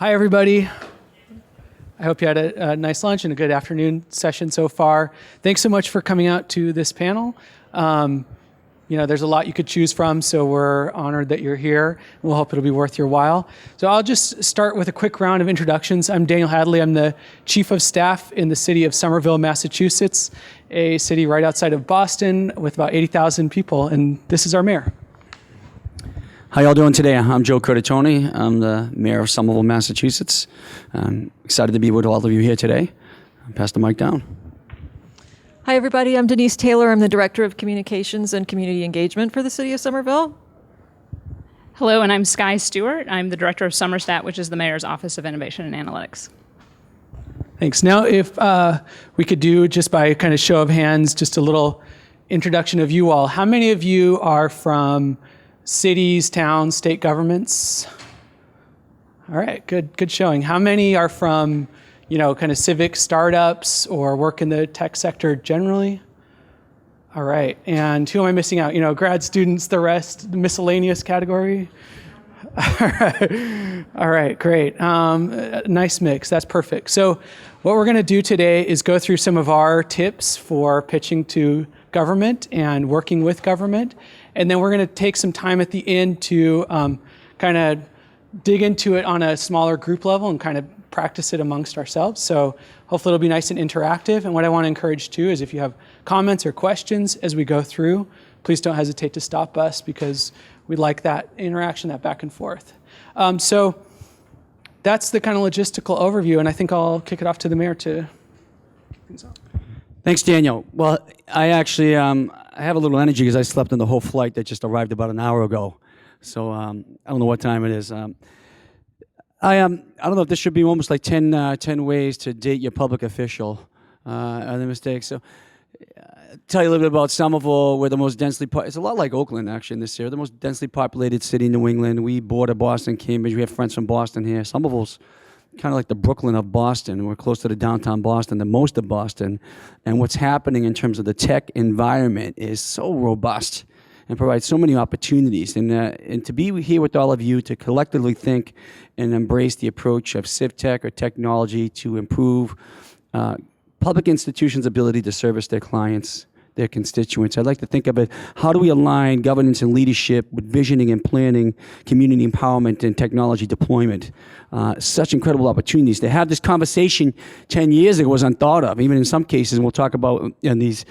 Hi, everybody. I hope you had a nice lunch and a good afternoon session so far. Thanks so much for coming out to this panel. There's a lot you could choose from, so we're honored that you're here. We'll hope it'll be worth your while. So I'll just start with a quick round of introductions. I'm Daniel Hadley. I'm the Chief of Staff in the city of Somerville, Massachusetts, a city right outside of Boston with about 80,000 people, and this is our mayor. How y'all doing today? I'm Joe Curtatone. I'm the mayor of Somerville, Massachusetts. I'm excited to be with all of you here today. I'll pass the mic down. Hi, everybody. I'm Denise Taylor. I'm the Director of Communications and Community Engagement for the City of Somerville. Hello, and I'm Sky Stewart. I'm the Director of Somerstat, which is the Mayor's Office of Innovation and Analytics. Thanks. Now, if we could do, just by kind of show of hands, just a little introduction of you all. How many of you are from cities, towns, state governments? All right, good showing. How many are from, kind of civic startups or work in the tech sector generally? All right, and who am I missing out? Grad students, the rest, the miscellaneous category? All right, great. Nice mix, that's perfect. So what we're gonna do today is go through some of our tips for pitching to government and working with government. And then we're going to take some time at the end to kind of dig into it on a smaller group level and kind of practice it amongst ourselves. So hopefully it'll be nice and interactive. And what I want to encourage too is if you have comments or questions as we go through, please don't hesitate to stop us because we'd like that interaction, that back and forth. So that's the kind of logistical overview. And I think I'll kick it off to the mayor to kick things off. Thanks, Daniel. Well, I actually I have a little energy because I slept in the whole flight that just arrived about an hour ago. So I don't know what time it is. I don't know if this should be almost like 10 ways to date your public official. Are the mistakes? So tell you a little bit about Somerville. We're the most densely it's a lot like Oakland actually in this area. The most densely populated city in New England. We border Boston, Cambridge. We have friends from Boston here. Somerville's kind of like the Brooklyn of Boston. We're closer to downtown Boston than most of Boston. And what's happening in terms of the tech environment is so robust and provides so many opportunities. And to be here with all of you to collectively think and embrace the approach of CivTech or technology to improve public institutions' ability to service their clients, their constituents. I'd like to think of it, how do we align governance and leadership with visioning and planning, community empowerment and technology deployment? Such incredible opportunities. To have this conversation 10 years ago was unthought of. Even in some cases, and we'll talk about in these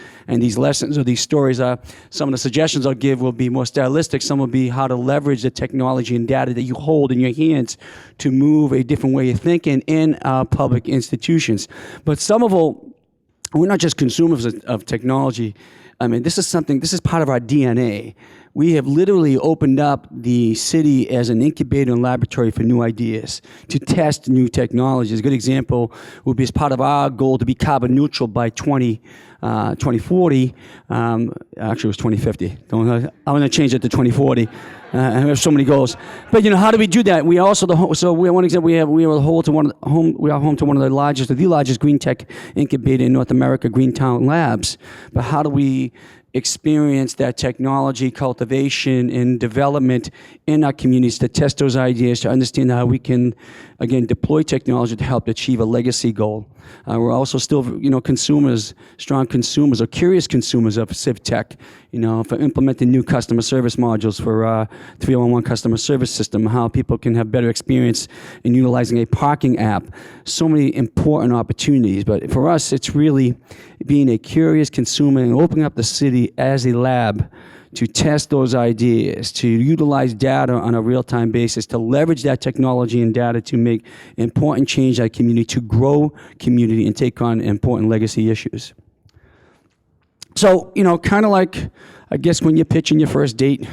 lessons or these stories, some of the suggestions I'll give will be more stylistic. Some will be how to leverage the technology and data that you hold in your hands to move a different way of thinking in our public institutions. But Somerville, we're not just consumers of technology. I mean, this is part of our DNA. We have literally opened up the city as an incubator and laboratory for new ideas, to test new technologies. A good example would be as part of our goal to be carbon neutral by 2040. Actually, it was 2050. I'm going to change it to 2040. We have so many goals, but how do we do that? We also one example we are home to one of the largest green tech incubator in North America, Greentown Labs. But how do we experience that technology cultivation and development in our communities to test those ideas, to understand how we can, again, deploy technology to help achieve a legacy goal. We're also still, consumers, strong consumers or curious consumers of CivTech, for implementing new customer service modules for 311 customer service system, how people can have better experience in utilizing a parking app. So many important opportunities, but for us, it's really being a curious consumer and opening up the city as a lab to test those ideas, to utilize data on a real-time basis, to leverage that technology and data to make important change in our community, to grow community and take on important legacy issues. So, kind of like, I guess when you're pitching your first date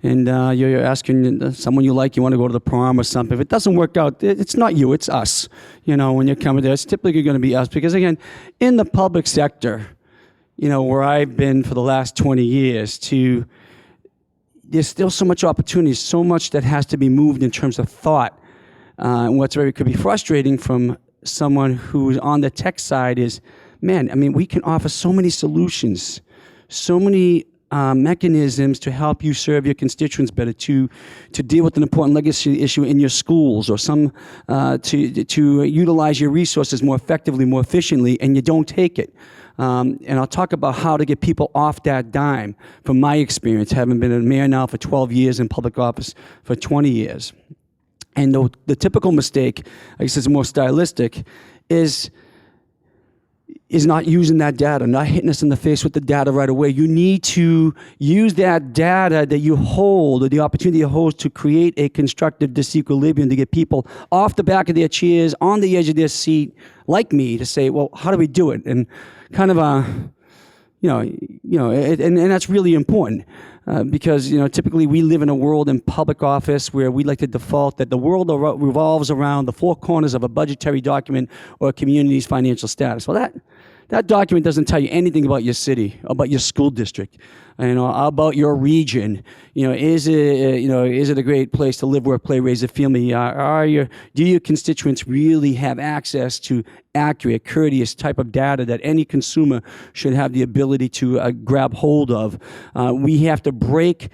and you're asking someone you like, you want to go to the prom or something. If it doesn't work out, it's not you, it's us. When you're coming there, it's typically going to be us. Because again, in the public sector, where I've been for the last 20 years, there's still so much opportunity, so much that has to be moved in terms of thought. And could be frustrating from someone who's on the tech side is, we can offer so many solutions, so many mechanisms to help you serve your constituents better, to deal with an important legacy issue in your schools, or to utilize your resources more effectively, more efficiently, and you don't take it. And I'll talk about how to get people off that dime from my experience, having been a mayor now for 12 years in public office for 20 years. And the typical mistake, I guess it's more stylistic, is not using that data, not hitting us in the face with the data right away. You need to use that data that you hold, or the opportunity you hold, to create a constructive disequilibrium, to get people off the back of their chairs, on the edge of their seat, like me, to say, well, how do we do it? And kind of and that's really important. Because typically we live in a world in public office where we like to default that the world revolves around the four corners of a budgetary document or a community's financial status. Well, that document doesn't tell you anything about your city, about your school district, about your region. Is it a great place to live, work, play, raise a family? Do your constituents really have access to accurate, courteous type of data that any consumer should have the ability to grab hold of? We have to break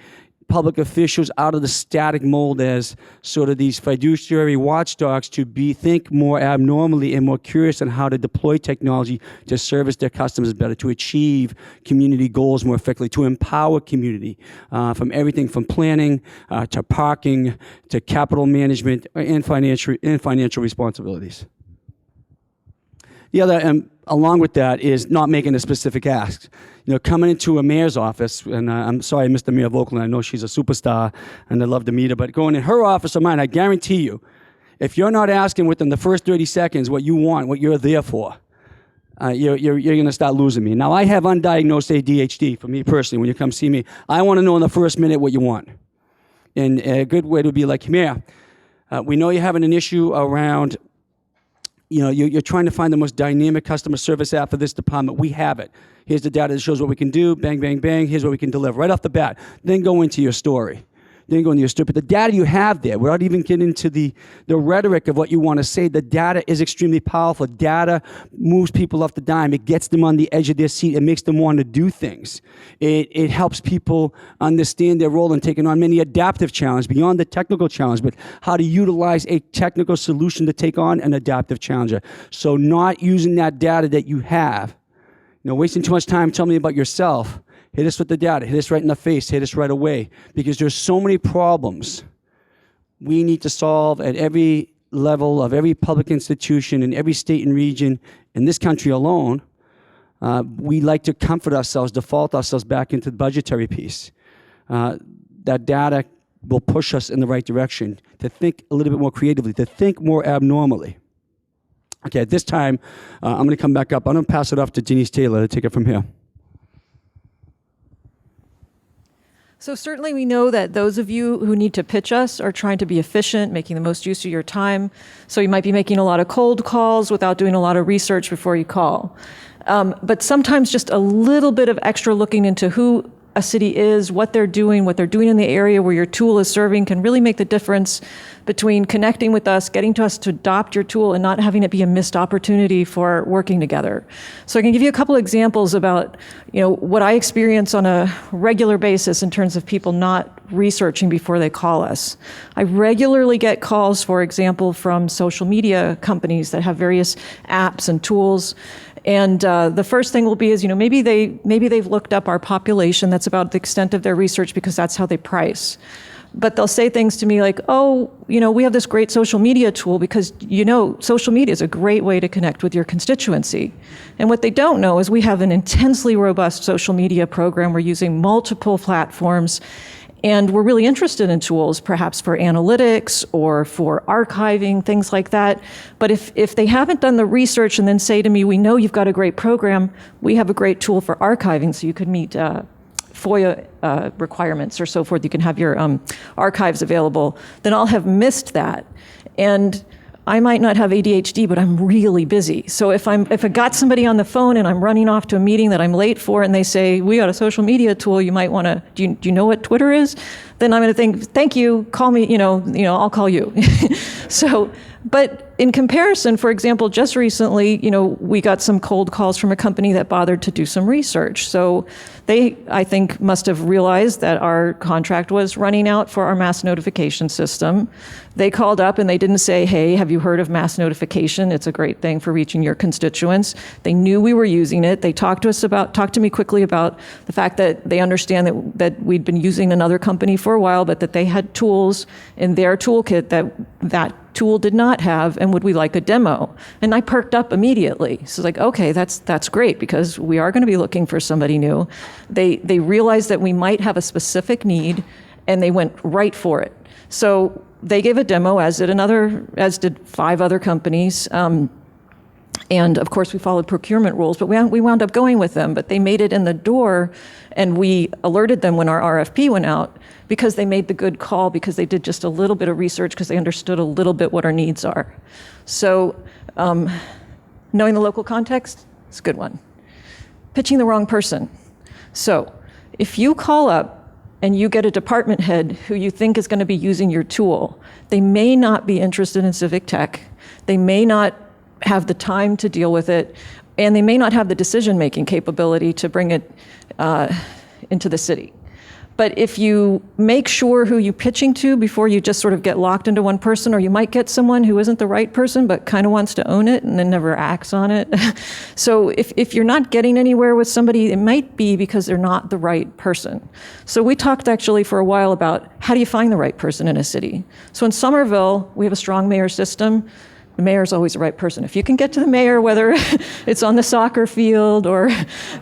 public officials out of the static mold as sort of these fiduciary watchdogs to think more abnormally and more curious on how to deploy technology to service their customers better, to achieve community goals more effectively, to empower community from everything from planning to parking to capital management and financial responsibilities. The other, along with that, is not making a specific ask. Coming into a mayor's office, and I'm sorry I missed the mayor of Oakland. I know she's a superstar, and I'd love to meet her. But going in her office or mine, I guarantee you, if you're not asking within the first 30 seconds what you want, what you're there for, you're going to start losing me. Now, I have undiagnosed ADHD, for me personally. When you come see me, I want to know in the first minute what you want. And a good way to be like, Mayor, we know you're having an issue around, you're trying to find the most dynamic customer service app for this department. We have it. Here's the data that shows what we can do. Bang, bang, bang. Here's what we can deliver right off the bat. Then go into your story. But the data you have there, without even getting into the rhetoric of what you want to say, the data is extremely powerful. Data moves people off the dime. It gets them on the edge of their seat. It makes them want to do things. It helps people understand their role in taking on many adaptive challenges beyond the technical challenge, but how to utilize a technical solution to take on an adaptive challenger. So not using that data that you have, wasting too much time telling me about yourself. Hit us with the data. Hit us right in the face. Hit us right away. Because there's so many problems we need to solve at every level of every public institution in every state and region in this country alone. We like to comfort ourselves, default ourselves back into the budgetary piece. That data will push us in the right direction, to think a little bit more creatively, to think more abnormally. Okay, at this time, I'm going to come back up. I'm going to pass it off to Denise Taylor to take it from here. So certainly we know that those of you who need to pitch us are trying to be efficient, making the most use of your time. So you might be making a lot of cold calls without doing a lot of research before you call. But sometimes just a little bit of extra looking into who a city is, what they're doing in the area where your tool is serving can really make the difference between connecting with us, getting to us to adopt your tool, and not having it be a missed opportunity for working together. So I can give you a couple examples about what I experience on a regular basis in terms of people not researching before they call us. I regularly get calls, for example, from social media companies that have various apps and tools. And the first thing will be is, maybe they've looked up our population. That's about the extent of their research because that's how they price. But they'll say things to me like, we have this great social media tool because, social media is a great way to connect with your constituency. And what they don't know is we have an intensely robust social media program. We're using multiple platforms. And we're really interested in tools, perhaps for analytics or for archiving, things like that. But if they haven't done the research and then say to me, we know you've got a great program, we have a great tool for archiving so you could meet FOIA requirements or so forth, you can have your archives available, then I'll have missed that. And I might not have ADHD, but I'm really busy. So if I got somebody on the phone and I'm running off to a meeting that I'm late for and they say, we got a social media tool, you might want to, do you know what Twitter is? Then I'm going to think, thank you, call me, I'll call you. So But in comparison, for example, just recently, we got some cold calls from a company that bothered to do some research. So they, I think, must have realized that our contract was running out for our mass notification system. They called up and they didn't say, hey, have you heard of mass notification? It's a great thing for reaching your constituents. They knew we were using it. They talked to me quickly about the fact that they understand that we'd been using another company for a while, but that they had tools in their toolkit that tool did not have, and would we like a demo? And I perked up immediately. So it's like, okay, that's great, because we are going to be looking for somebody new. They realized that we might have a specific need, and they went right for it. So they gave a demo, as did 5 other companies. And of course, we followed procurement rules, but we wound up going with them. But they made it in the door, and we alerted them when our RFP went out, because they made the good call, because they did just a little bit of research, because they understood a little bit what our needs are. So knowing the local context is a good one. Pitching the wrong person. So if you call up and you get a department head who you think is going to be using your tool, they may not be interested in civic tech. They may not have the time to deal with it, and they may not have the decision-making capability to bring it into the city. But if you make sure who you're pitching to before you just sort of get locked into one person, or you might get someone who isn't the right person but kind of wants to own it and then never acts on it. So if you're not getting anywhere with somebody, it might be because they're not the right person. So we talked actually for a while about how do you find the right person in a city. So in Somerville, we have a strong mayor system. The mayor is always the right person. If you can get to the mayor, whether it's on the soccer field or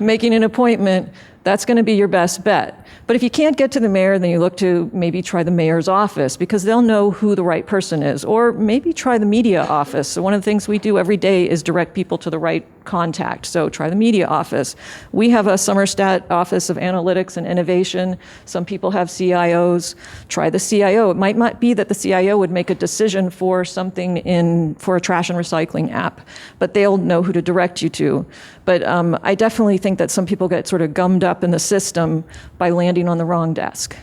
making an appointment, that's going to be your best bet. But if you can't get to the mayor, then you look to maybe try the mayor's office, because they'll know who the right person is. Or maybe try the media office. So one of the things we do every day is direct people to the right contact. So try the media office. We have a Somerset Office of Analytics and Innovation. Some people have CIOs. Try the CIO. It might not be that the CIO would make a decision for something for a trash and recycling app, but they'll know who to direct you to. But I definitely think that some people get sort of gummed up in the system by landing on the wrong desk.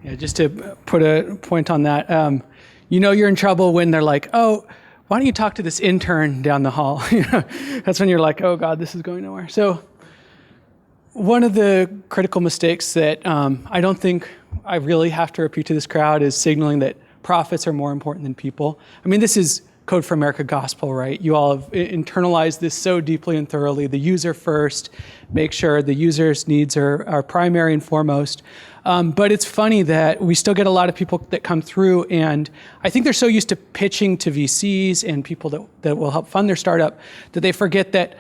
Yeah, just to put a point on that, you're in trouble when they're like, oh, why don't you talk to this intern down the hall? That's when you're like, oh God, this is going nowhere. So one of the critical mistakes that I don't think I really have to repeat to this crowd is signaling that profits are more important than people. I mean, this is Code for America gospel, right? You all have internalized this so deeply and thoroughly. The user first, make sure the user's needs are primary and foremost. But it's funny that we still get a lot of people that come through, and I think they're so used to pitching to VCs and people that will help fund their startup that they forget that,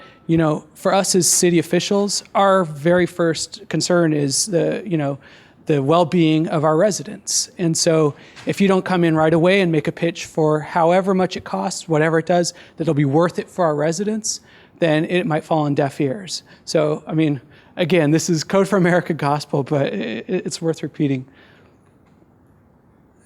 for us as city officials, our very first concern is the well-being of our residents. And so if you don't come in right away and make a pitch for however much it costs, whatever it does, that'll be worth it for our residents, then it might fall on deaf ears. So, I mean, again, this is Code for America gospel, but it's worth repeating.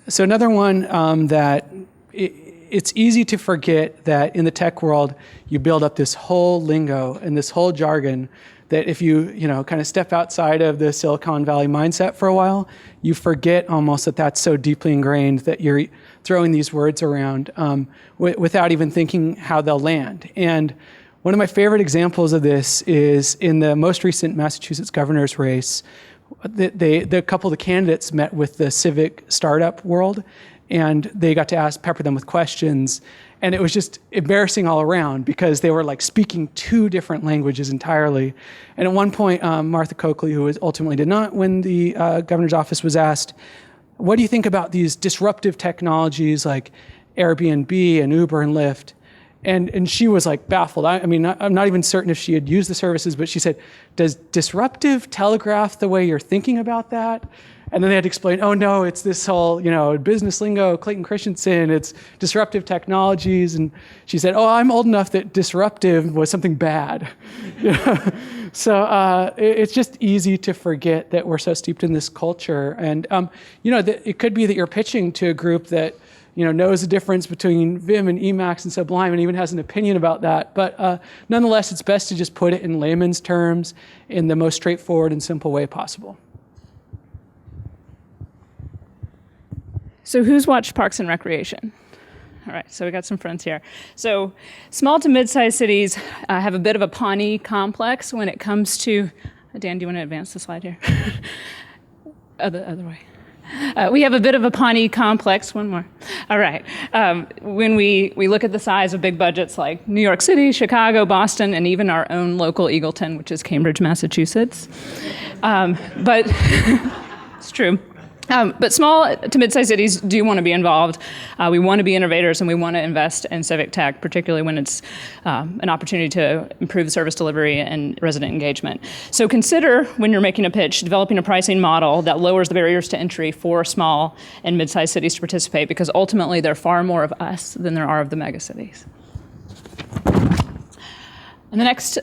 So another one that it's easy to forget that in the tech world, you build up this whole lingo and this whole jargon that if you kind of step outside of the Silicon Valley mindset for a while, you forget almost that that's so deeply ingrained that you're throwing these words around without even thinking how they'll land. And one of my favorite examples of this is in the most recent Massachusetts governor's race. The couple of the candidates met with the civic startup world, and they got to pepper them with questions. And it was just embarrassing all around because they were like speaking 2 different languages entirely. And at one point, Martha Coakley, who ultimately did not win the governor's office, was asked, what do you think about these disruptive technologies like Airbnb and Uber and Lyft? And she was like baffled. I mean, I'm not even certain if she had used the services, but she said, does disruptive telegraph the way you're thinking about that? And then they had to explain, oh no, it's this whole, business lingo, Clayton Christensen, it's disruptive technologies. And she said, oh, I'm old enough that disruptive was something bad. So it's just easy to forget that we're so steeped in this culture. And, it could be that you're pitching to a group that, knows the difference between Vim and Emacs and Sublime and even has an opinion about that. But nonetheless, it's best to just put it in layman's terms in the most straightforward and simple way possible. So who's watched Parks and Recreation? All right, so we got some friends here. So small to mid-sized cities have a bit of a Pawnee complex when it comes to, Dan, do you want to advance the slide here? Other way. We have a bit of a Pawnee complex, one more. All right. When we look at the size of big budgets like New York City, Chicago, Boston, and even our own local Eagleton, which is Cambridge, Massachusetts. But it's true. But small to mid-sized cities do want to be involved. We want to be innovators, and we want to invest in civic tech, particularly when it's an opportunity to improve service delivery and resident engagement. So consider, when you're making a pitch, developing a pricing model that lowers the barriers to entry for small and mid-sized cities to participate, because ultimately there are far more of us than there are of the megacities. And the next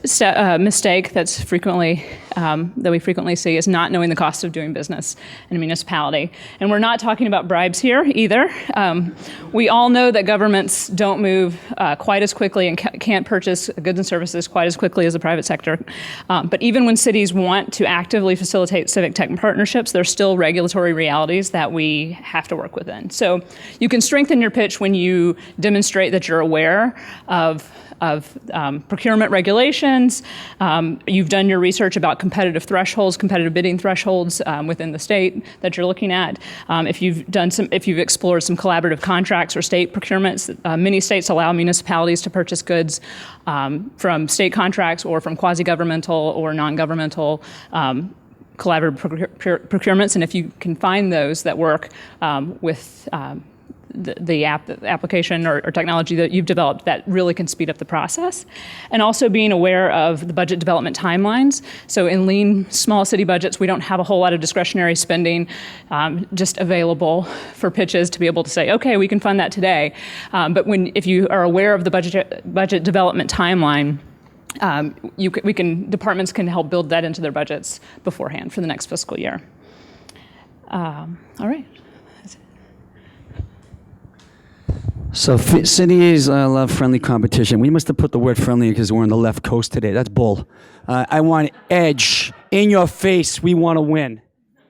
mistake that's that we frequently see is not knowing the cost of doing business in a municipality. And we're not talking about bribes here either. We all know that governments don't move quite as quickly and can't purchase goods and services quite as quickly as the private sector. But even when cities want to actively facilitate civic tech partnerships, there's still regulatory realities that we have to work within. So you can strengthen your pitch when you demonstrate that you're aware of procurement regulations. You've done your research about competitive thresholds, competitive bidding thresholds within the state that you're looking at. If you've explored some collaborative contracts or state procurements, many states allow municipalities to purchase goods from state contracts or from quasi-governmental or non-governmental collaborative procurements. And if you can find those that work with the application or technology that you've developed, that really can speed up the process. And also being aware of the budget development timelines. So in lean, small city budgets, we don't have a whole lot of discretionary spending just available for pitches to be able to say, okay, we can fund that today. But if you are aware of the budget development timeline, departments can help build that into their budgets beforehand for the next fiscal year. All right. So cities love friendly competition. We must have put the word friendly because we're on the left coast today. That's bull. I want edge, in your face. We want to win.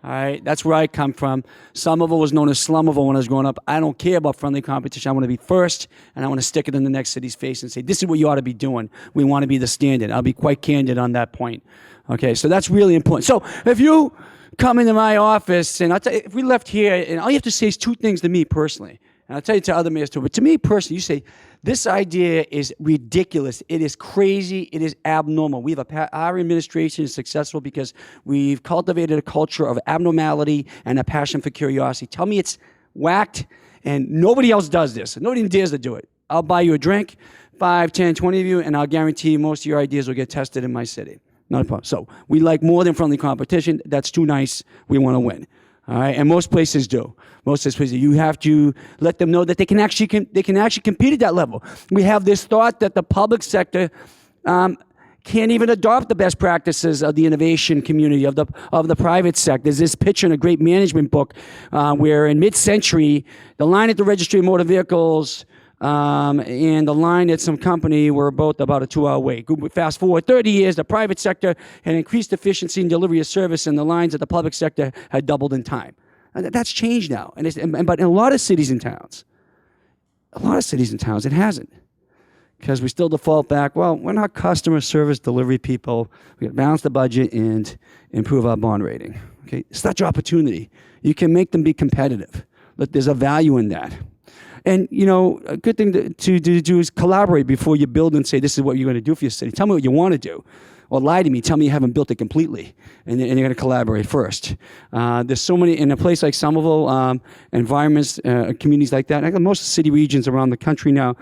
All right, that's where I come from. Somerville was known as Slummerville when I was growing up. I don't care about friendly competition. I want to be first, and I want to stick it in the next city's face and say, this is what you ought to be doing. We want to be the standard. I'll be quite candid on that point. Okay, so that's really important. So if you come into my office, and I'll tell you, if we left here, and all you have to say is two things to me personally. And I'll tell you to other mayors too, but to me personally, you say, this idea is ridiculous. It is crazy. It is abnormal. Our administration is successful because we've cultivated a culture of abnormality and a passion for curiosity. Tell me it's whacked, and nobody else does this. Nobody dares to do it. I'll buy you a drink, 5, 10, 20 of you, and I'll guarantee you most of your ideas will get tested in my city. Not a problem. So we like more than friendly competition. That's too nice. We want to win. All right, and most places do. Most places, you have to let them know that they can actually compete at that level. We have this thought that the public sector can't even adopt the best practices of the innovation community of the private sector. There's this picture in a great management book where in mid-century, the line at the registry of motor vehicles and the line at some company were both about a 2-hour wait. Fast forward 30 years, the private sector had increased efficiency and delivery of service, and the lines at the public sector had doubled in time. And that's changed now. But in a lot of cities and towns, it hasn't. Because we still default back, well, we're not customer service delivery people. We got to balance the budget and improve our bond rating. Okay, it's not your opportunity. You can make them be competitive. Look, there's a value in that. And, a good thing to do is collaborate before you build and say, this is what you're going to do for your city. Tell me what you want to do. Or lie to me. Tell me you haven't built it completely. And you're going to collaborate first. There's so many, in a place like Somerville, environments, communities like that. Most city regions around the country now,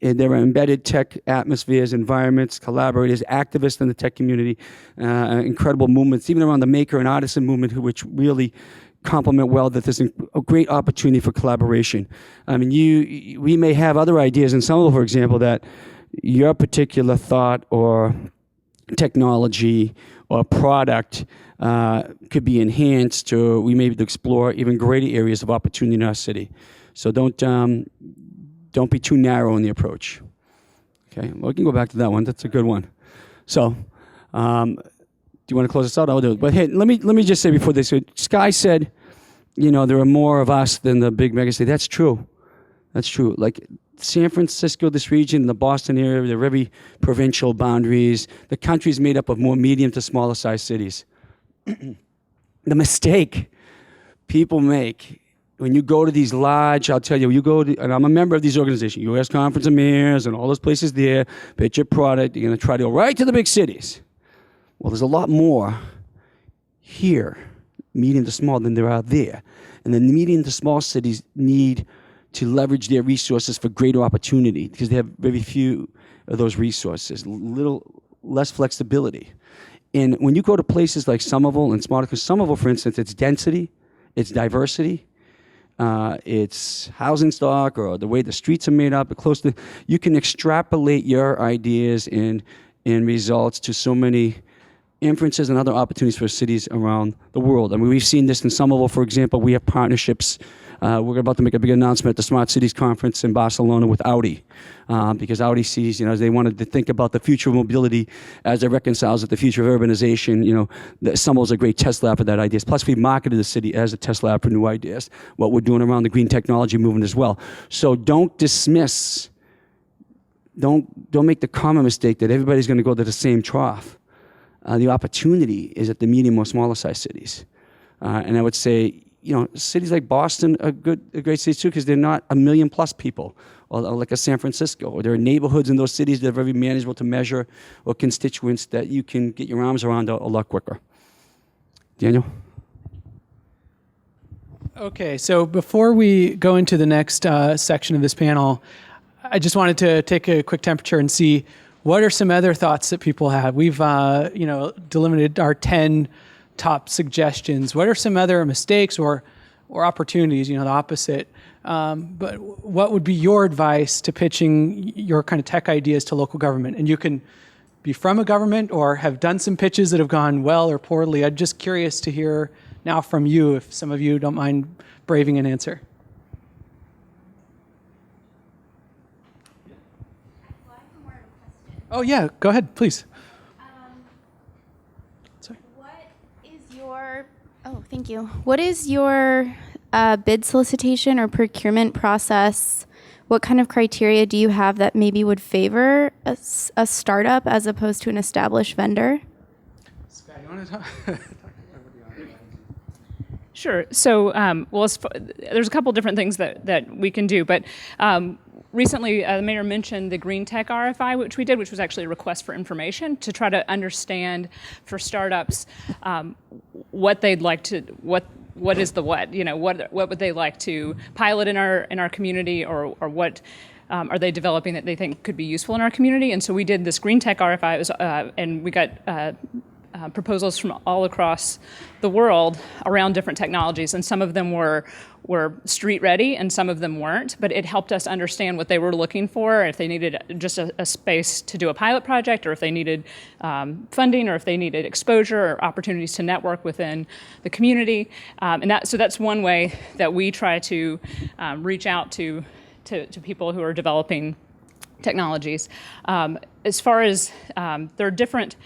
there are embedded tech atmospheres, environments, collaborators, activists in the tech community, incredible movements, even around the maker and artisan movement, which really complement well that there's a great opportunity for collaboration. I mean, we may have other ideas in Somerville, for example, that your particular thought or technology or product could be enhanced, or we may explore even greater areas of opportunity in our city. So don't be too narrow in the approach. Okay, well, we can go back to that one. That's a good one. So, do you want to close this out? I'll do it. But hey, let me just say before this, Sky said there are more of us than the big megacity. That's true. That's true. Like San Francisco, this region, the Boston area, they're very provincial boundaries. The country's made up of more medium to smaller sized cities. The mistake people make when you go to these large, I'll tell you, and I'm a member of these organizations, U.S. Conference of Mayors and all those places there, pitch your product, you're going to try to go right to the big cities. Well, there's a lot more here, medium to small, than there are there. And the medium to small cities need to leverage their resources for greater opportunity because they have very few of those resources, little less flexibility. And when you go to places like Somerville and Smarter, because Somerville, for instance, it's density, it's diversity, it's housing stock or the way the streets are made up, you can extrapolate your ideas and results to so many inferences and other opportunities for cities around the world. I mean, we've seen this in Somerville, for example. We have partnerships. We're about to make a big announcement at the Smart Cities Conference in Barcelona with Audi, because Audi sees, they wanted to think about the future of mobility as it reconciles with the future of urbanization. Somerville's a great test lab for that ideas. Plus, we marketed the city as a test lab for new ideas, what we're doing around the green technology movement as well. So don't dismiss, don't make the common mistake that everybody's going to go to the same trough. The opportunity is at the medium or smaller size cities. And I would say, cities like Boston are great cities too, because they're not 1 million plus people, or like a San Francisco, or there are neighborhoods in those cities that are very manageable to measure, or constituents that you can get your arms around a lot quicker. Daniel? Okay, so before we go into the next section of this panel, I just wanted to take a quick temperature and see what are some other thoughts that people have. We've delimited our 10 top suggestions. What are some other mistakes or opportunities, the opposite? But what would be your advice to pitching your kind of tech ideas to local government? And you can be from a government or have done some pitches that have gone well or poorly. I'm just curious to hear now from you, if some of you don't mind braving an answer. Oh yeah, go ahead, please. Thank you. What is your bid solicitation or procurement process? What kind of criteria do you have that maybe would favor a startup as opposed to an established vendor? Scott, you want to talk? Sure. So, there's a couple different things that we can do, but recently the mayor mentioned the Green Tech RFI, which we did, which was actually a request for information to try to understand for startups what they'd like to, what is the what would they like to pilot in our community, or what are they developing that they think could be useful in our community. And so we did this Green Tech RFI, and we got proposals from all across the world around different technologies, and some of them were street ready and some of them weren't, but it helped us understand what they were looking for, if they needed just a space to do a pilot project, or if they needed funding, or if they needed exposure or opportunities to network within the community. So that's one way that we try to reach out to people who are developing technologies. As far as there are different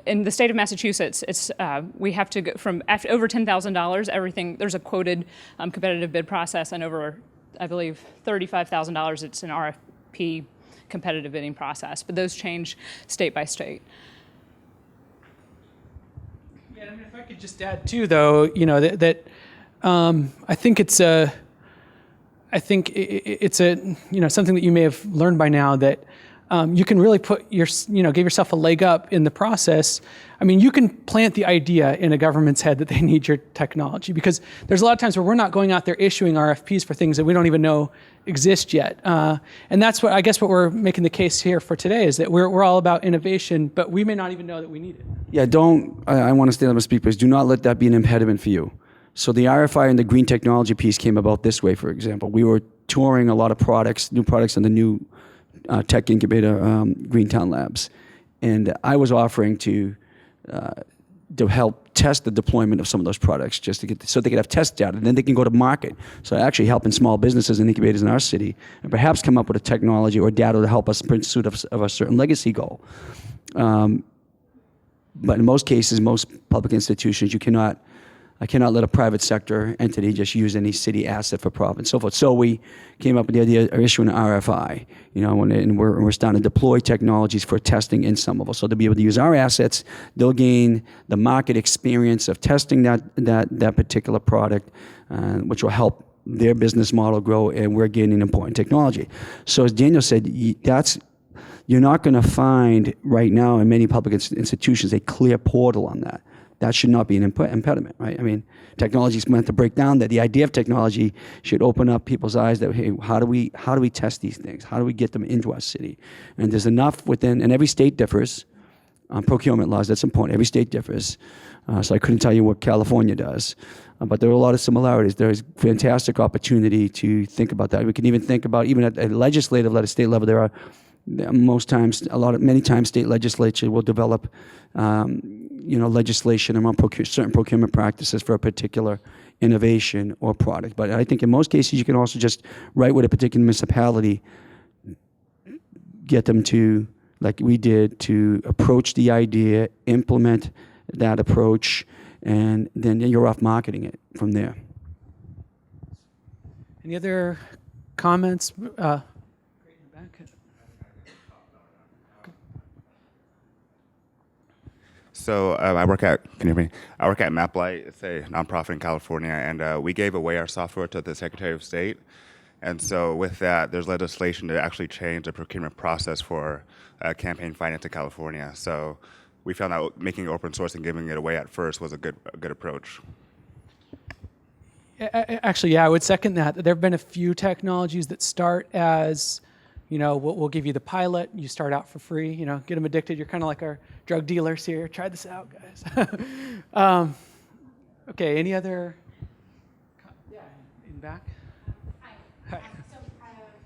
in the state of Massachusetts. It's we have to go from over $10,000. Everything, there's a quoted competitive bid process, and over, I believe, $35,000. It's an RFP competitive bidding process. But those change state by state. Yeah, I mean, if I could just add too, though, that I think it's a something that you may have learned by now, that you can really give yourself a leg up in the process. I mean, you can plant the idea in a government's head that they need your technology, because there's a lot of times where we're not going out there issuing RFPs for things that we don't even know exist yet. And that's what we're making the case here for today, is that we're all about innovation, but we may not even know that we need it. Yeah, I want to stand up and speak, please. Do not let that be an impediment for you. So the RFI and the green technology piece came about this way, for example. We were touring a lot of new products in the new tech incubator, Greentown Labs. And I was offering to help test the deployment of some of those products, just to so they could have test data, and then they can go to market. So actually helping small businesses and incubators in our city, and perhaps come up with a technology or data to help us in pursuit of a certain legacy goal. But in most cases, most public institutions, I cannot let a private sector entity just use any city asset for profit and so forth. So we came up with the idea of issuing an RFI, and we're starting to deploy technologies for testing in Somerville. So to be able to use our assets, they'll gain the market experience of testing that particular product, which will help their business model grow, and we're gaining important technology. So as Daniel said, you're not going to find right now in many public institutions a clear portal on that. That should not be an impediment, right? I mean, technology is meant to break down that. The idea of technology should open up people's eyes that, hey, how do we test these things? How do we get them into our city? And there's enough within, and every state differs on procurement laws. That's important. Every state differs. So I couldn't tell you what California does. But there are a lot of similarities. There's fantastic opportunity to think about that. We can even think about, even at a legislative level, at a state level, there are many times state legislature will develop legislation around certain procurement practices for a particular innovation or product. But I think in most cases you can also just write with a particular municipality, get them to, like we did, to approach the idea, implement that approach, and then you're off marketing it from there. Any other comments? So I work at MapLight. It's a nonprofit in California, and we gave away our software to the Secretary of State. And so with that, there's legislation to actually change the procurement process for campaign finance in California. So we found out making it open source and giving it away at first was a good approach. Actually, yeah, I would second that. There have been a few technologies that start as, we'll give you the pilot. You start out for free. Get them addicted. You're kind of like our drug dealers here. Try this out, guys. Okay, any other? Yeah, in back. Hi. So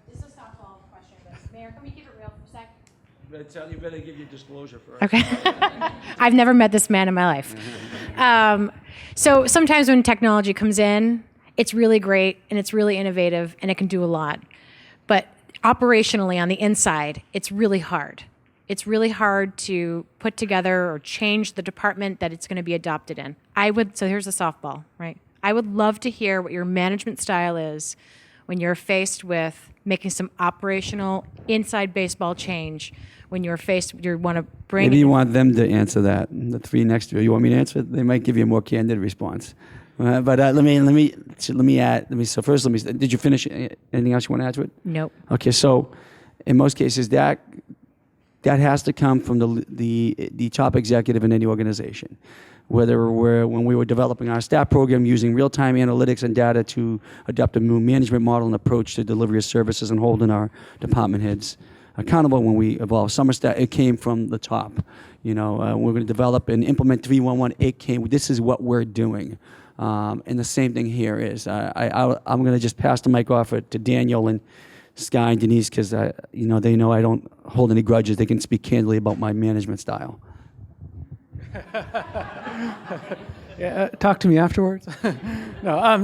this is a softball question, but Mayor, can we keep it real for a sec? You better give your disclosure first. Okay. I've never met this man in my life. So sometimes when technology comes in, it's really great and it's really innovative and it can do a lot. But operationally on the inside, it's really hard. It's really hard to put together or change the department that it's going to be adopted in. So here's a softball, right? I would love to hear what your management style is when you're faced with making some operational inside baseball change, when you want to bring... Maybe you want them to answer that, the three next to you. You want me to answer it? They might give you a more candid response. But let me add. So first, did you finish? Anything else you want to add to it? Nope. Okay, so in most cases, that has to come from the top executive in any organization. When we were developing our staff program using real-time analytics and data to adopt a new management model and approach to delivery of services and holding our department heads accountable when we evolved summer staff, it came from the top. We're going to develop and implement 311. This is what we're doing. And the same thing here is I'm going to just pass the mic off to Daniel and Sky and Denise because they know I don't hold any grudges. They can speak candidly about my management style. Yeah, talk to me afterwards. No,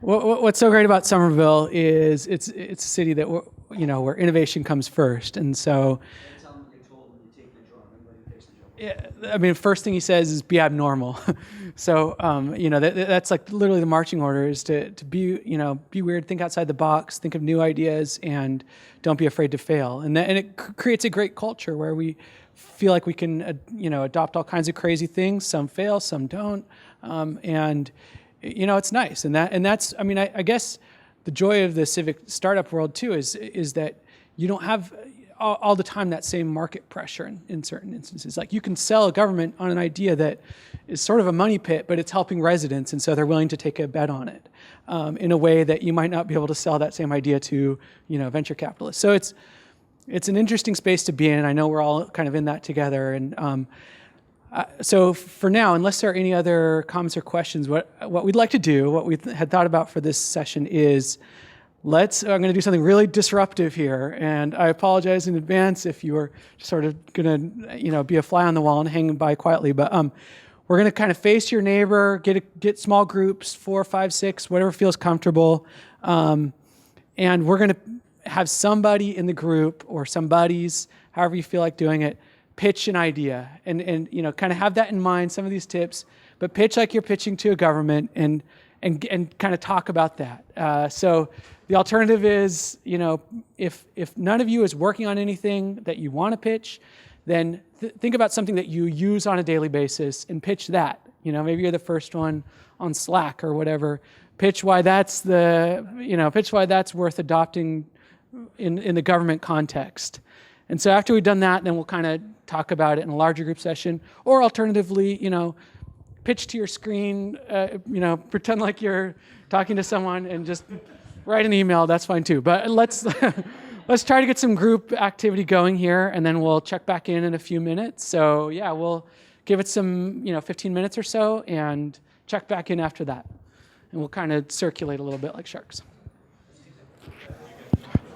what's so great about Somerville is it's a city that where innovation comes first, and so. Yeah, I mean, first thing he says is be abnormal. So, that's like literally the marching order is to be weird, think outside the box, think of new ideas, and don't be afraid to fail. And it creates a great culture where we feel like we can, adopt all kinds of crazy things. Some fail, some don't, and it's nice. And that's, I mean, I guess the joy of the civic startup world too is that you don't have all the time that same market pressure in certain instances. Like you can sell a government on an idea that is sort of a money pit, but it's helping residents, and so they're willing to take a bet on it in a way that you might not be able to sell that same idea to venture capitalists. So it's an interesting space to be in. I know we're all kind of in that together. And so for now, unless there are any other comments or questions, what we'd like to do, what we had thought about for this session is I'm going to do something really disruptive here, and I apologize in advance if you were sort of going to, be a fly on the wall and hang by quietly. But we're going to kind of face your neighbor, get small groups, 4, 5, 6, whatever feels comfortable, and we're going to have somebody in the group or some buddies, however you feel like doing it, pitch an idea, and kind of have that in mind, some of these tips, but pitch like you're pitching to a government, and kind of talk about that. So the alternative is, if none of you is working on anything that you want to pitch, then think about something that you use on a daily basis and pitch that. Maybe you're the first one on Slack or whatever. Pitch why that's worth adopting in the government context. And so after we've done that, then we'll kind of talk about it in a larger group session, or alternatively, pitch to your screen, pretend like you're talking to someone and just write an email. That's fine too. But let's try to get some group activity going here, and then we'll check back in a few minutes. So yeah, we'll give it some 15 minutes or so and check back in after that. And we'll kind of circulate a little bit like sharks.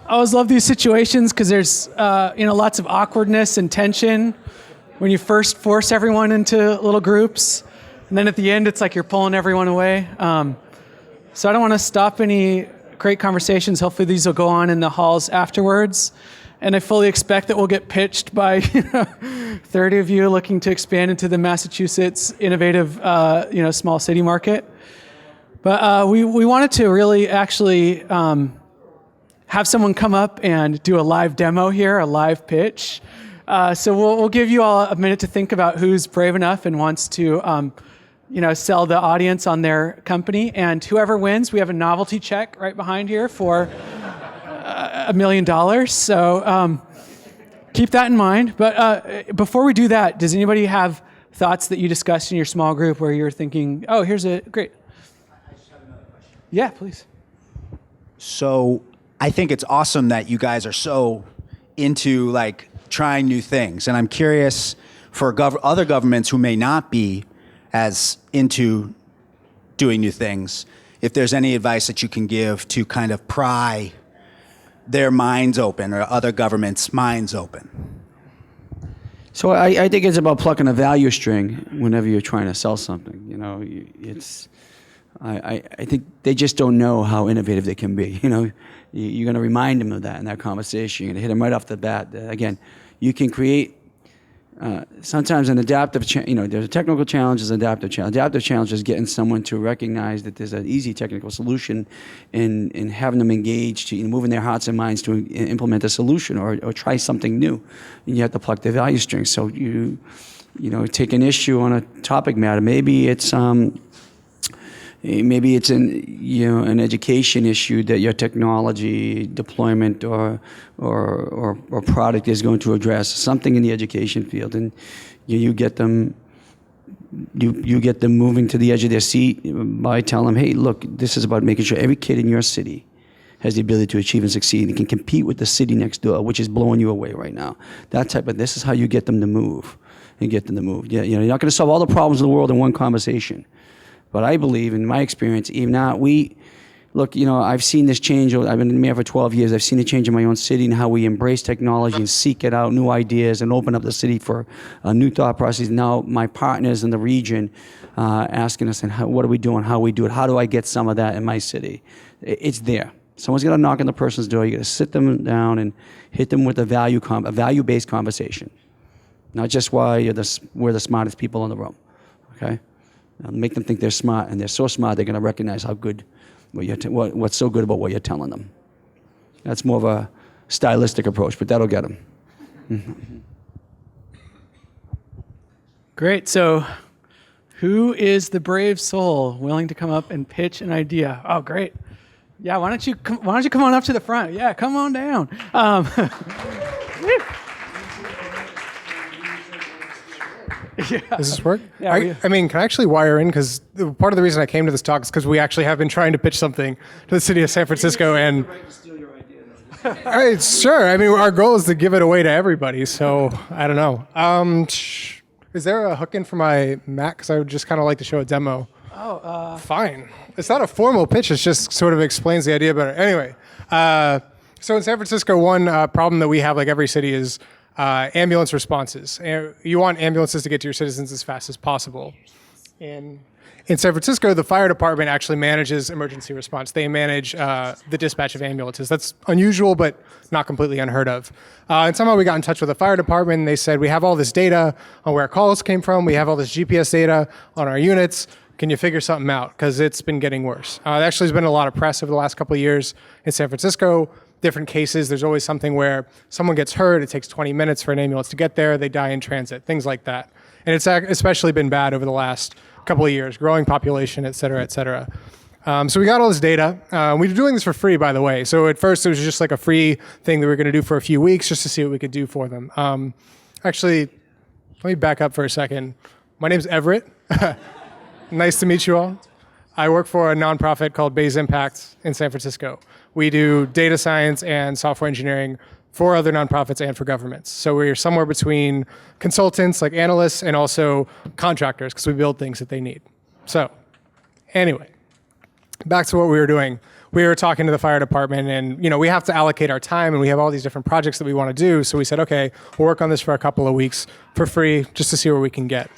I always love these situations because there's lots of awkwardness and tension when you first force everyone into little groups, and then at the end it's like you're pulling everyone away. So I don't want to stop any great conversations. Hopefully these will go on in the halls afterwards, and I fully expect that we'll get pitched by 30 of you looking to expand into the Massachusetts innovative small city market. But we wanted to really actually have someone come up and do a live demo here, a live pitch. So we'll give you all a minute to think about who's brave enough and wants to sell the audience on their company. And whoever wins, we have a novelty check right behind here for $1 million. So keep that in mind. But before we do that, does anybody have thoughts that you discussed in your small group where you're thinking, oh, here's a great... Yeah, please. So I think it's awesome that you guys are so into trying new things. And I'm curious for other governments who may not be as into doing new things, if there's any advice that you can give to kind of pry their minds open or other governments' minds open. So I think it's about plucking a value string whenever you're trying to sell something. I think they just don't know how innovative they can be. You're going to remind them of that in that conversation. You're going to hit them right off the bat. Again, you can create sometimes an adaptive, there's a technical challenge, there's an adaptive challenge. Adaptive challenge is getting someone to recognize that there's an easy technical solution and having them engage to moving their hearts and minds to implement a solution or try something new. And you have to pluck the value string. So you take an issue on a topic matter. Maybe it's an education issue that your technology deployment or product is going to address, something in the education field, and you get them moving to the edge of their seat by telling them, hey, look, this is about making sure every kid in your city has the ability to achieve and succeed and can compete with the city next door, which is blowing you away right now. This is how you get them to move and get them to move. Yeah, you're not going to solve all the problems in the world in one conversation. But I believe, in my experience, even now, I've seen this change. I've been in the mayor for 12 years. I've seen it change in my own city and how we embrace technology and seek it out, new ideas, and open up the city for new thought processes. Now my partners in the region asking us, what are we doing, how we do it, how do I get some of that in my city? It's there. Someone's got to knock on the person's door. You got to sit them down and hit them with a value-based conversation. Not just why we're the smartest people in the room, okay? Make them think they're smart, and they're so smart they're going to recognize how good what's so good about what you're telling them. That's more of a stylistic approach, but that'll get them. Great. So, who is the brave soul willing to come up and pitch an idea? Oh, great. Yeah. Why don't you come on up to the front? Yeah. Come on down. Yeah. Does this work? Yeah, can I actually wire in? Because part of the reason I came to this talk is because we actually have been trying to pitch something to the city of San Francisco. And sure. Our goal is to give it away to everybody. So I don't know. Is there a hook in for my Mac? Because I would just kind of like to show a demo. Oh, fine. It's not a formal pitch. It just sort of explains the idea better. Anyway, so in San Francisco, one problem that we have, like every city, is ambulance responses. You want ambulances to get to your citizens as fast as possible. In San Francisco, the fire department actually manages emergency response. They manage the dispatch of ambulances. That's unusual, but not completely unheard of. And somehow we got in touch with the fire department, and they said, we have all this data on where calls came from. We have all this GPS data on our units. Can you figure something out? Because it's been getting worse. There actually has been a lot of press over the last couple of years in San Francisco. Different cases. There's always something where someone gets hurt. It takes 20 minutes for an ambulance to get there. They die in transit, things like that. And it's especially been bad over the last couple of years, growing population, et cetera, et cetera. So we got all this data. We were doing this for free, by the way. So at first it was just like a free thing that we were going to do for a few weeks just to see what we could do for them. Actually, let me back up for a second. My name's Everett. Nice to meet you all. I work for a nonprofit called Bay's Impact in San Francisco. We do data science and software engineering for other nonprofits and for governments. So we're somewhere between consultants like analysts and also contractors because we build things that they need. So anyway, back to what we were doing. We were talking to the fire department and we have to allocate our time and we have all these different projects that we want to do. So we said, okay, we'll work on this for a couple of weeks for free just to see where we can get.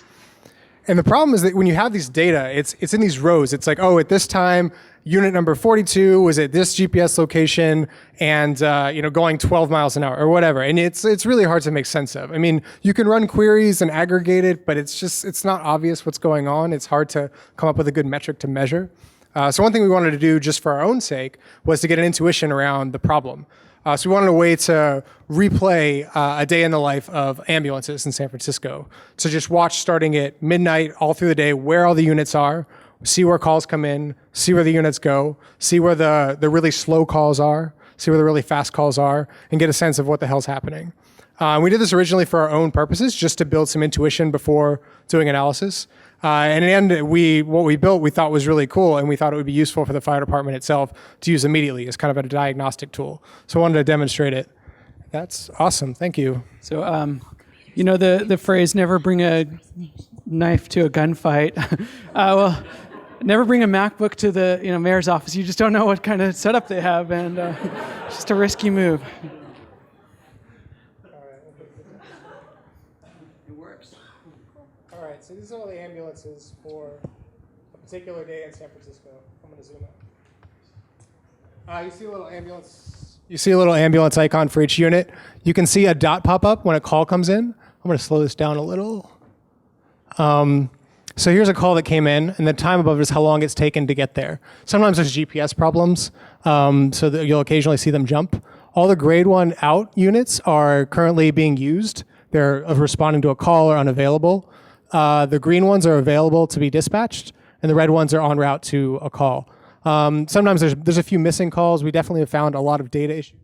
And the problem is that when you have these data, it's in these rows. It's like, oh, at this time, unit number 42 was at this GPS location and going 12 miles an hour or whatever. And it's really hard to make sense of. I mean, you can run queries and aggregate it, but it's not obvious what's going on. It's hard to come up with a good metric to measure. So one thing we wanted to do just for our own sake was to get an intuition around the problem. So we wanted a way to replay a day in the life of ambulances in San Francisco. So just watch starting at midnight all through the day where all the units are, see where calls come in, see where the units go, see where the really slow calls are, see where the really fast calls are, and get a sense of what the hell's happening. We did this originally for our own purposes, just to build some intuition before doing analysis. And in the end, what we built we thought was really cool, and we thought it would be useful for the fire department itself to use immediately as kind of a diagnostic tool. So I wanted to demonstrate it. That's awesome. Thank you. So, the phrase "never bring a knife to a gunfight." Well, never bring a MacBook to the mayor's office. You just don't know what kind of setup they have, and it's just a risky move. All right, so these are all the ambulances for a particular day in San Francisco. I'm going to zoom out. You see a little ambulance icon for each unit. You can see a dot pop up when a call comes in. I'm going to slow this down a little. So here's a call that came in, and the time above it is how long it's taken to get there. Sometimes there's GPS problems, so that you'll occasionally see them jump. All the grade 1 out units are currently being used. They're responding to a call or unavailable. The green ones are available to be dispatched, and the red ones are en route to a call. Sometimes there's a few missing calls. We definitely have found a lot of data issues.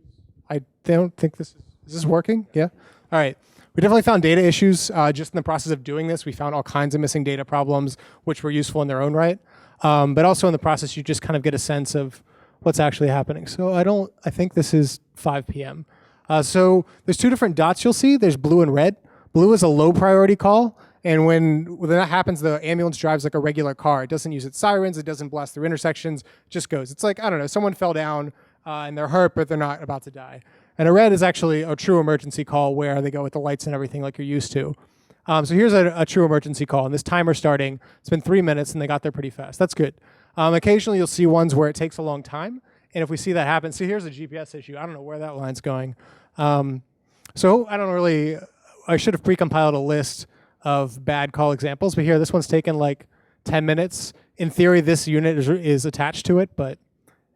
I don't think is this working? Yeah? All right. We definitely found data issues just in the process of doing this. We found all kinds of missing data problems, which were useful in their own right. But also in the process, you just kind of get a sense of what's actually happening. So I think this is 5 p.m. So there's two different dots you'll see. There's blue and red. Blue is a low priority call. And when that happens, the ambulance drives like a regular car. It doesn't use its sirens. It doesn't blast through intersections. It just goes. It's like, I don't know, someone fell down and they're hurt, but they're not about to die. And a red is actually a true emergency call where they go with the lights and everything like you're used to. So here's a true emergency call. And this timer starting, it's been 3 minutes and they got there pretty fast. That's good. Occasionally you'll see ones where it takes a long time. And if we see that happen, see here's a GPS issue. I don't know where that line's going. So I should have precompiled a list of bad call examples, but here, this one's taken like 10 minutes. In theory, this unit is attached to it, but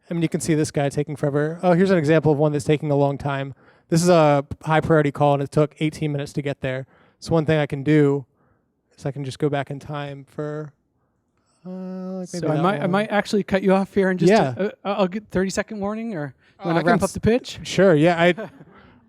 I mean, you can see this guy taking forever. Oh, here's an example of one that's taking a long time. This is a high priority call, and it took 18 minutes to get there. So one thing I can do is I can just go back in time for maybe so I might actually cut you off here and just I'll get 30-second warning, or you want to ramp up the pitch? Sure, yeah.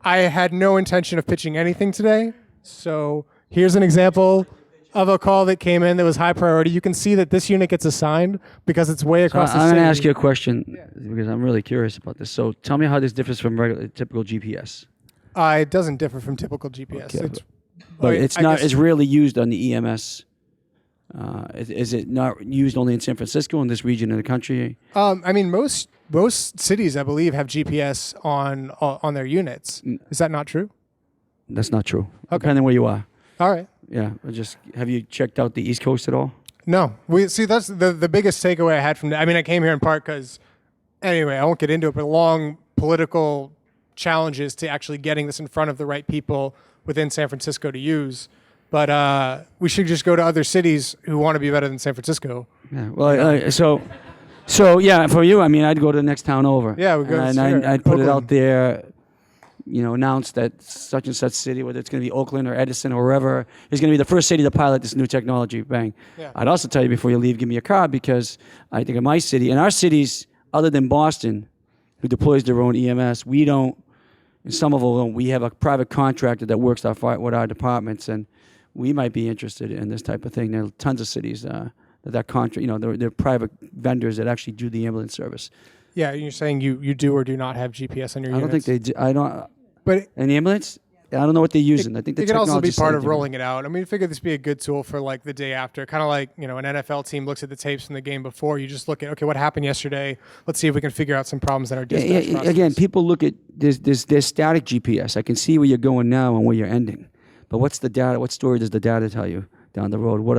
I had no intention of pitching anything today, so here's an example of a call that came in that was high priority. You can see that this unit gets assigned because it's way across the city. I'm going to ask you a question because I'm really curious about this. So tell me how this differs from typical GPS. It doesn't differ from typical GPS. Okay, but it's rarely used on the EMS. Is it not used only in San Francisco, in this region of the country? I mean, most cities, I believe, have GPS on their units. Is that not true? That's not true. Okay. Depending where you are. All right. Yeah. Have you checked out the East Coast at all? No, we see that's the biggest takeaway I had from that. I mean, I came here in part because, anyway, I won't get into it, but long political challenges to actually getting this in front of the right people within San Francisco to use. But we should just go to other cities who want to be better than San Francisco. Yeah, well, so yeah, for you, I mean, I'd go to the next town over. Yeah, we go and to I'd put it out Oakland. there, announce that such and such city, whether it's going to be Oakland or Edison or wherever, is going to be the first city to pilot this new technology. Bang. Yeah. I'd also tell you before you leave, give me a card, because I think in my city, and our cities, other than Boston, who deploys their own EMS, we don't, and some of them don't, we have a private contractor that works with our departments, and we might be interested in this type of thing. There are tons of cities that contract, they're private vendors that actually do the ambulance service. Yeah, you're saying you do or do not have GPS on your I don't units? think they do. I don't. But An ambulance? I don't know what they're using. I think the it can also be technology's part slightly of different. rolling it out. I mean, I figured this would be a good tool for like the day after, kind of like, an NFL team looks at the tapes from the game before. You just look at, okay, what happened yesterday? Let's see if we can figure out some problems in our dispatch process. Again, people look at there's static GPS. I can see where you're going now and where you're ending, but what's the data? What story does the data tell you down the road? What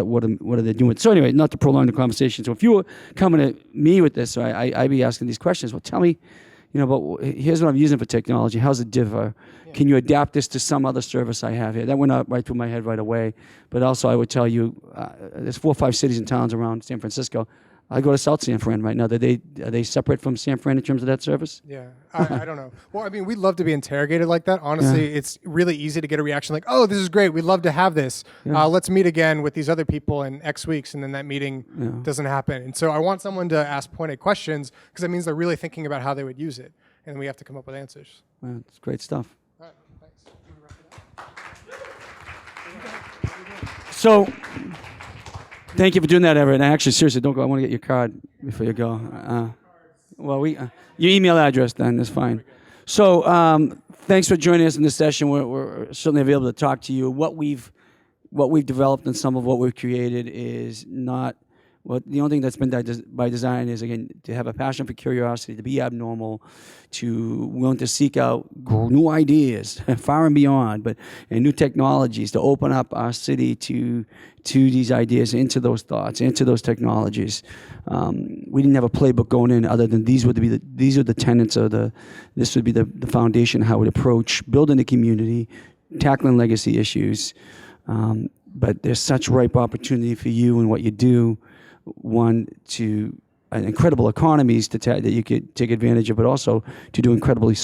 are they doing? So anyway, not to prolong the conversation. So if you were coming to me with this, so I'd be asking these questions. Well, tell me, but here's what I'm using for technology. How's it differ? Can you adapt this to some other service I have here? That went out right through my head right away. But also, I would tell you, there's 4 or 5 cities and towns around San Francisco. I go to South San Fran right now. Are they separate from San Fran in terms of that service? Yeah, I don't know. Well, I mean, we'd love to be interrogated like that. Honestly, it's really easy to get a reaction like, oh, this is great. We'd love to have this. Let's meet again with these other people in X weeks. And then that meeting doesn't happen. And so I want someone to ask pointed questions, because that means they're really thinking about how they would use it. And then we have to come up with answers. Well, it's great stuff. All right, thanks. So, thank you for doing that, Everett. And actually, seriously, don't go. I want to get your card before you go. Your email address then is fine. So, thanks for joining us in this session. We're certainly available to talk to you. What we've developed and some of what we've created is not. Well, the only thing that's been by design is, again, to have a passion for curiosity, to be abnormal, to willing to seek out new ideas, far and beyond, and new technologies, to open up our city to these ideas, into those thoughts, into those technologies. We didn't have a playbook going in other than these are the tenets of this would be the foundation of how we'd approach building the community, tackling legacy issues. But there's such ripe opportunity for you and what you do. One, to incredible economies that you could take advantage of, but also to do incredibly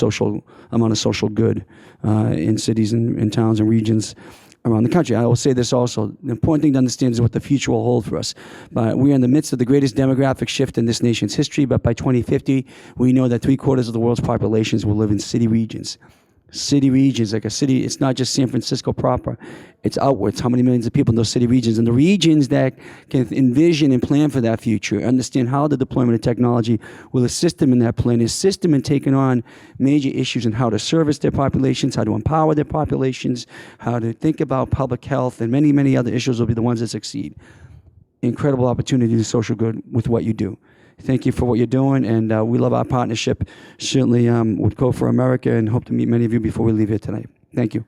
amount of social good in cities and towns and regions around the country. I will say this also: the important thing to understand is what the future will hold for us. But we are in the midst of the greatest demographic shift in this nation's history. But by 2050, we know that 3/4 of the world's populations will live in city regions. City regions, like a city, it's not just San Francisco proper. It's outwards. How many millions of people in those city regions? And the regions that can envision and plan for that future, understand how the deployment of technology will assist them in that plan, assist them in taking on major issues in how to service their populations, how to empower their populations, how to think about public health, and many, many other issues will be the ones that succeed. Incredible opportunity to do social good with what you do. Thank you for what you're doing, and we love our partnership, certainly with Code for America, and hope to meet many of you before we leave here tonight. Thank you.